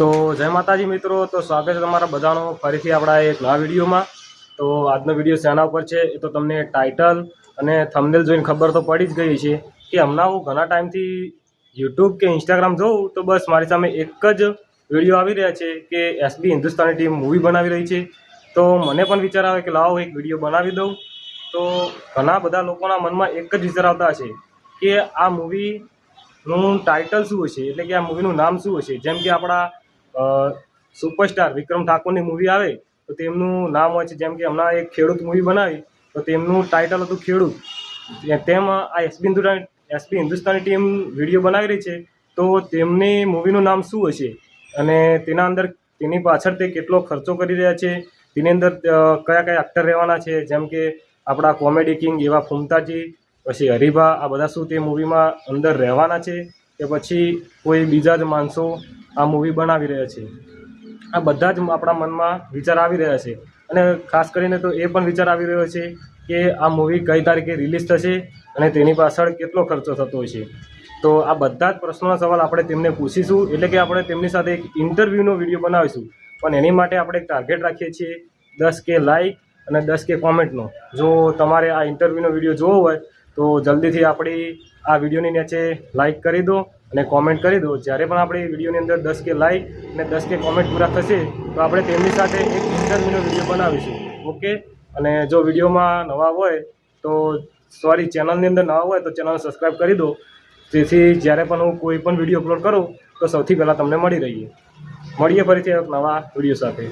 તો જય માતાજી મિત્રો, તો સ્વાગત છે તમારા બધાનો ફરીથી આપણા એક નવા વિડીયોમાં। તો આજનો વિડીયો શેના ઉપર છે એ તો તમને ટાઇટલ અને થંબનેલ જોઈને ખબર તો પડી જ ગઈ છે કે હમણાં હું ઘણા ટાઈમથી યુટ્યુબ કે ઇન્સ્ટાગ્રામ જોઉં તો બસ મારી સામે એક જ વિડીયો આવી રહ્યા છે કે એસબી હિન્દુસ્તાની ટીમ મૂવી બનાવી રહી છે। તો મને પણ વિચાર આવે કે લાવો એક વિડીયો બનાવી દઉં। તો ઘણા બધા લોકોના મનમાં એક જ વિચાર આવતા હશે કે આ મૂવીનું ટાઇટલ શું હશે, એટલે કે આ મૂવીનું નામ શું હશે। જેમ કે આપણા સુપરસ્ટાર વિક્રમ ઠાકોરની મૂવી આવે તો તેમનું નામ હોય છે, જેમ કે હમણાં એક ખેડૂત મૂવી બનાવી તો તેમનું ટાઇટલ હતું ખેડૂત। તેમ આ એસબી હિન્દુસ્તાની ટીમ વિડીયો બનાવી રહી છે તો તેમની મૂવીનું નામ શું હશે અને તેના અંદર તેની પાછળ તે કેટલો ખર્ચો કરી રહ્યા છે, તેની અંદર કયા કયા એક્ટર રહેવાના છે, જેમ કે આપણા કોમેડી કિંગ એવા ફૂમતાજી, પછી હરીભા, આ બધા શું તે મૂવીમાં અંદર રહેવાના છે કે પછી કોઈ બીજા જ માણસો આ મૂવી બનાવી રહ્યા છે। આ બધા જ આપણા મનમાં વિચાર આવી રહ્યા છે અને ખાસ કરીને તો એ પણ વિચાર આવી રહ્યો છે કે આ મૂવી કઈ તારીખે રિલીઝ થશે અને તેની પાછળ કેટલો ખર્ચો થતો હશે। તો આ બધા જ પ્રશ્નોના સવાલ આપણે તેમને પૂછીશું, એટલે કે આપણે તેમની સાથે એક ઇન્ટરવ્યૂનો વિડીયો બનાવીશું। પણ એની માટે આપણે એક ટાર્ગેટ રાખીએ છીએ 10K લાઇક અને 10K કોમેન્ટનો। જો તમારે આ ઇન્ટરવ્યૂનો વિડીયો જોવો હોય તો જલ્દીથી આપણી આ વિડીયોની નીચે લાઇક કરી દો અને કોમેન્ટ કરી દો। જ્યારે પણ આપણી વિડીયોની અંદર 10K લાઇક અને 10K કોમેન્ટ પૂરા થશે તો આપણે તેમની સાથે એક ઇન્ટરવ્યૂનો વિડીયો બનાવીશું, ઓકે। અને જો વિડીયોમાં નવા હોય તો ચેનલની અંદર નવા હોય તો ચેનલ સબસ્ક્રાઈબ કરી દો, જેથી જ્યારે પણ હું કોઈ પણ વિડીયો અપલોડ કરું તો સૌથી પહેલાં તમને મળીએ ફરીથી એક નવા વિડીયો સાથે।